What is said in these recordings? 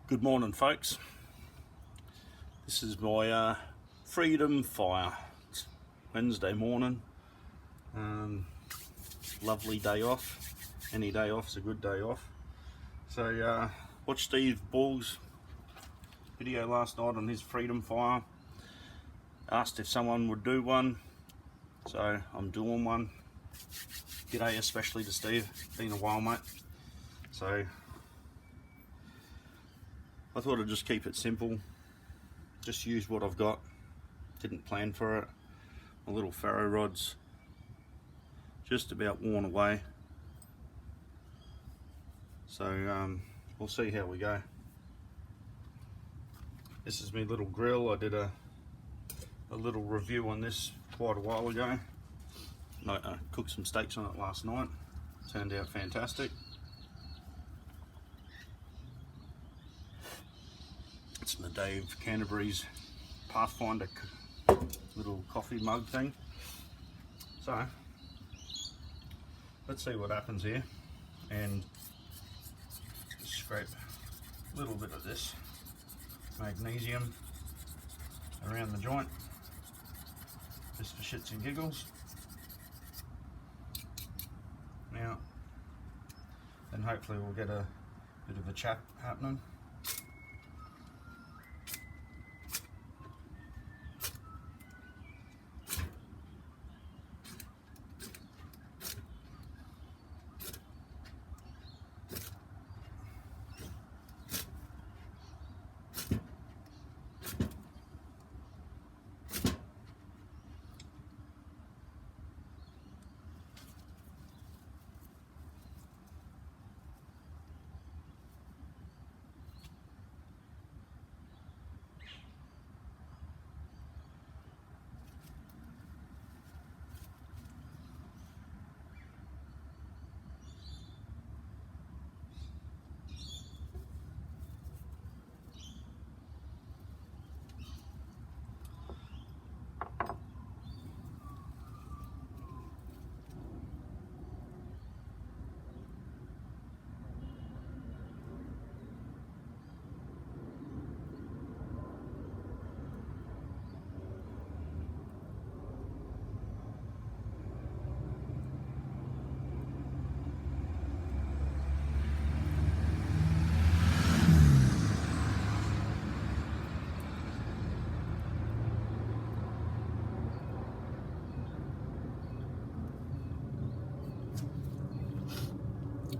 Good morning, folks. This is my freedom fire. It's Wednesday morning. Lovely day off. Any day off is a good day off. So watched Steve Ball's video last night on his freedom fire. Asked if someone would do one, so I'm doing one. G'day especially to Steve. Been a while, mate. So I thought I'd just keep it simple, just use what I've got, didn't plan for it. My little ferro rod's just about worn away, so we'll see how we go. This is my little grill. I did a little review on this quite a while ago. I cooked some steaks on it last night, turned out fantastic. It's my Dave Canterbury's Pathfinder little coffee mug thing. So let's see what happens here, and just scrape a little bit of this magnesium around the joint, just for shits and giggles. Now, then hopefully we'll get a bit of a chat happening.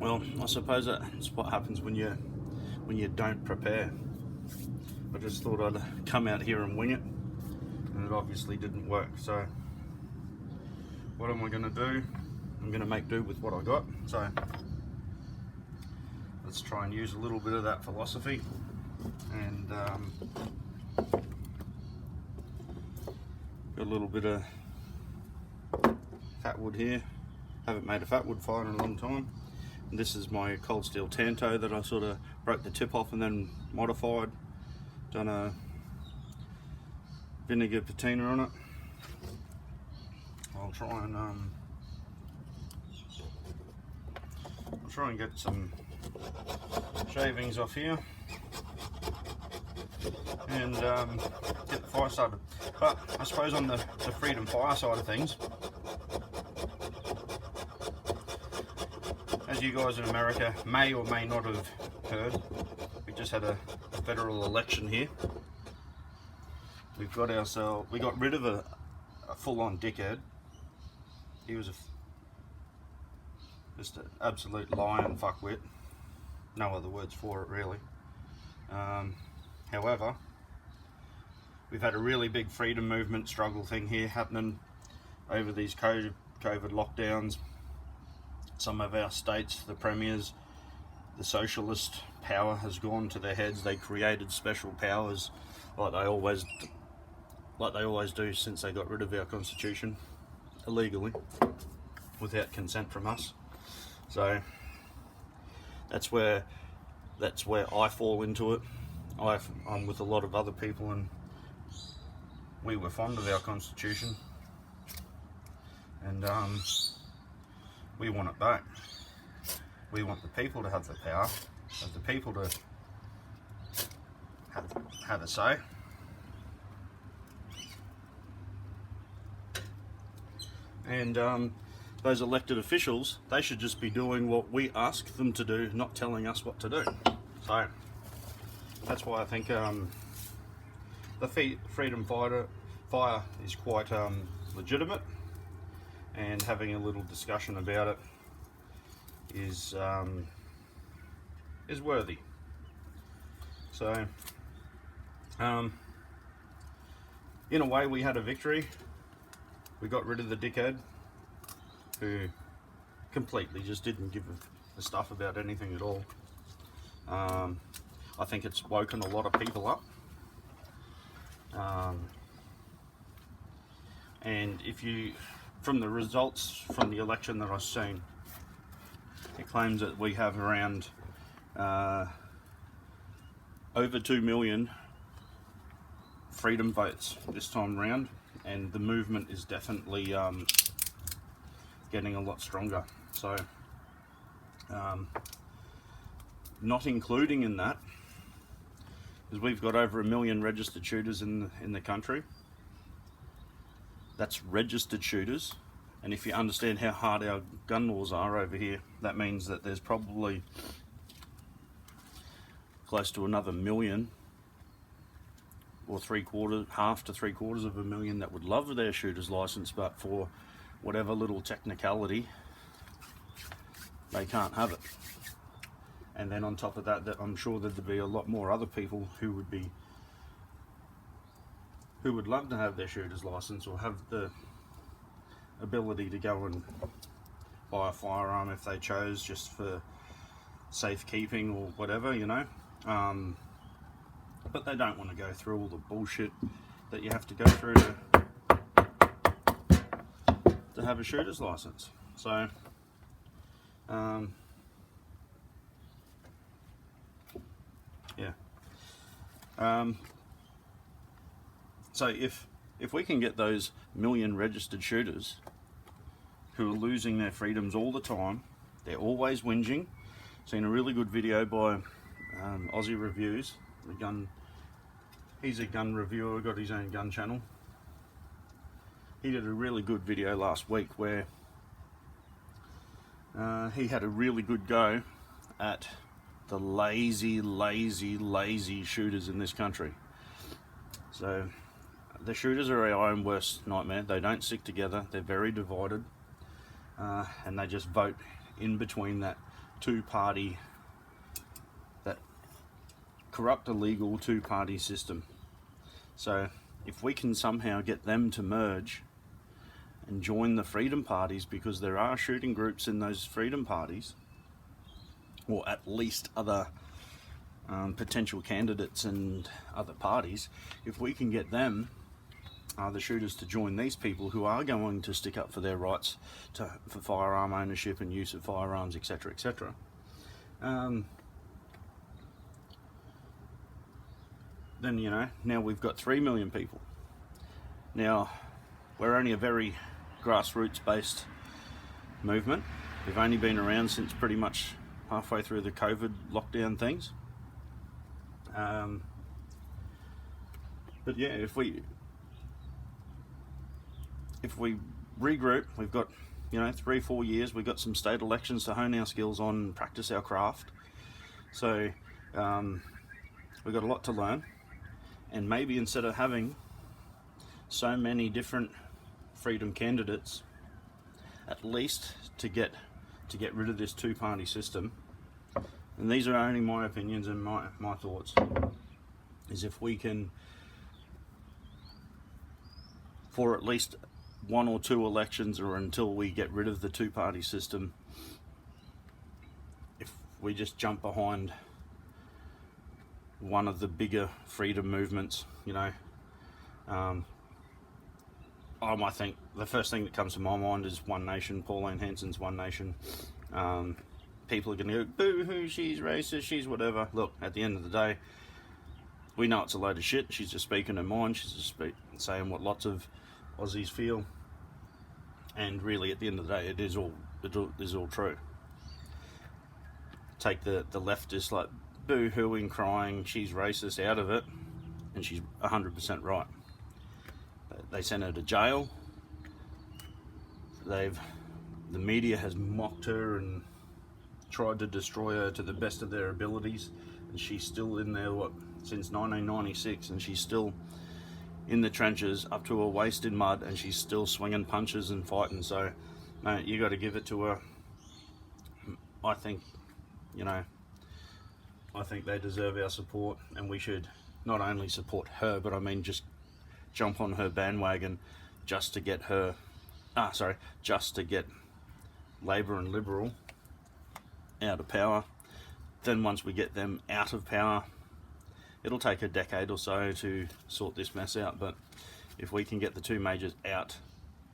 Well, I suppose that's what happens when you don't prepare. I just thought I'd come out here and wing it, and it obviously didn't work. So what am I going to do? I'm going to make do with what I got. So let's try and use a little bit of that philosophy. And got a little bit of fat wood here. Haven't made a fat wood fire in a long time. And this is my cold steel Tanto that I sort of broke the tip off and then modified. Done a vinegar patina on it. I'll try and get some shavings off here and get the fire started. But I suppose on the freedom fire side of things, as you guys in America may or may not have heard, we just had a federal election here. We got rid of a full-on dickhead. He was just an absolute lion fuckwit. No other words for it, really. However, we've had a really big freedom movement struggle thing here happening over these COVID lockdowns. Some of our states, the premiers, the socialist power has gone to their heads. They created special powers like they always do since they got rid of our constitution illegally without consent from us. So that's where I fall into it. I'm with a lot of other people, and we were fond of our constitution, and we want it back. We want the people to have the power, of the people to had a say. And those elected officials, they should just be doing what we ask them to do, not telling us what to do. So that's why I think the freedom fire is quite legitimate, and having a little discussion about it is worthy. So in a way, we had a victory. We got rid of the dickhead who completely just didn't give a stuff about anything at all. I think it's woken a lot of people up. And if you, from the results from the election that I've seen, it claims that we have around over 2 million freedom votes this time round, and the movement is definitely getting a lot stronger. So not including in that is we've got over 1 million registered shooters in the country. That's registered shooters, and if you understand how hard our gun laws are over here, that means that there's probably close to another 1 million, or half to 3/4 of a million that would love their shooter's license, but for whatever little technicality, they can't have it. And then on top of that, I'm sure there'd be a lot more other people who would love to have their shooter's license, or have the ability to go and buy a firearm if they chose, just for safekeeping or whatever, you know. But they don't want to go through all the bullshit that you have to go through to have a shooter's license. So yeah. So if we can get those 1 million registered shooters who are losing their freedoms all the time, they're always whinging. Seen a really good video by Aussie Reviews, he's a gun reviewer, got his own gun channel. He did a really good video last week where he had a really good go at the lazy shooters in this country. So the shooters are our own worst nightmare. They don't stick together, they're very divided, and they just vote in between that two-party, that corrupt, illegal two-party system. So if we can somehow get them to merge and join the freedom parties, because there are shooting groups in those freedom parties, or at least other potential candidates and other parties, if we can get them, the shooters, to join these people who are going to stick up for their rights for firearm ownership and use of firearms, etc., etc., then, you know, now we've got 3 million people. Now, we're only a very grassroots based movement. We've only been around since pretty much halfway through the COVID lockdown things. But yeah, if we regroup, we've got, you know, 3-4 years, we've got some state elections to hone our skills on and practice our craft. So we've got a lot to learn, and maybe instead of having so many different freedom candidates, at least to get rid of this two-party system, and these are only my opinions and my thoughts, is if we can, for at least 1 or 2 elections, or until we get rid of the two-party system, if we just jump behind one of the bigger freedom movements, you know, I think the first thing that comes to my mind is One Nation, Pauline Hanson's One Nation. People are going to go, boo-hoo, she's racist, she's whatever. Look, at the end of the day, we know it's a load of shit. She's just speaking her mind. She's just saying what lots of Aussies feel. And really, at the end of the day, it is all true. Take the leftist, like, boo-hooing, crying, she's racist out of it. and she's 100% right. They sent her to jail. The media has mocked her and tried to destroy her to the best of their abilities, and she's still in there, since 1996, and she's still in the trenches up to her waist in mud, and she's still swinging punches and fighting. So, mate, you got to give it to her. I think, I think they deserve our support, and we should not only support her, but I mean just jump on her bandwagon just to get her, just to get Labor and Liberal out of power. Then once we get them out of power, it'll take a decade or so to sort this mess out, but if we can get the two majors out,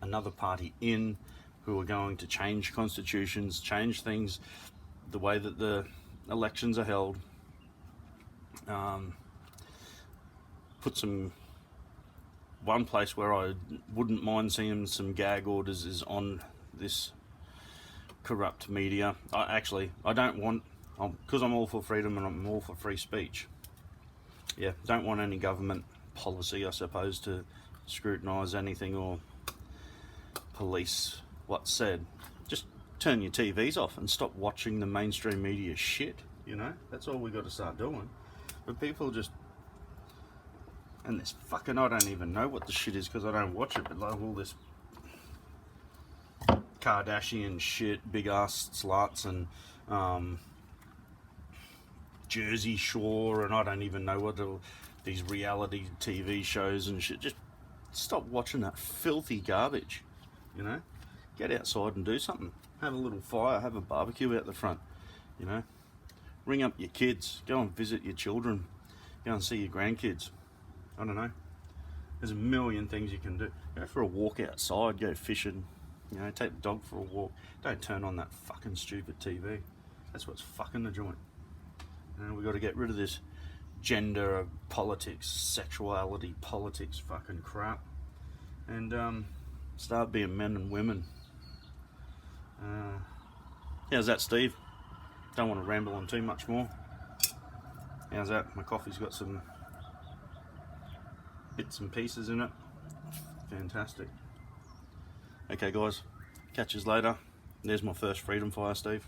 another party in, who are going to change constitutions, change things, the way that the elections are held, one place where I wouldn't mind seeing some gag orders is on this corrupt media. I don't want, because I'm all for freedom and I'm all for free speech. Yeah, don't want any government policy, I suppose, to scrutinise anything or police what's said. Just turn your TVs off and stop watching the mainstream media shit, That's all we got to start doing. But people just, and this fucking, I don't even know what the shit is because I don't watch it, but like all this Kardashian shit, big ass sluts, and Jersey Shore, and I don't even know what these reality TV shows and shit. Just stop watching that filthy garbage, Get outside and do something. Have a little fire, have a barbecue out the front, Ring up your kids, go and visit your children, go and see your grandkids. I don't know. There's a million things you can do. Go for a walk outside, go fishing, take the dog for a walk. Don't turn on that fucking stupid TV. That's what's fucking the joint. We've got to get rid of this gender politics, sexuality politics fucking crap, and start being men and women. How's that, Steve? Don't want to ramble on too much more. How's that? My coffee's got some bits and pieces in it. Fantastic. Okay guys, catch us later. There's my first freedom fire, Steve.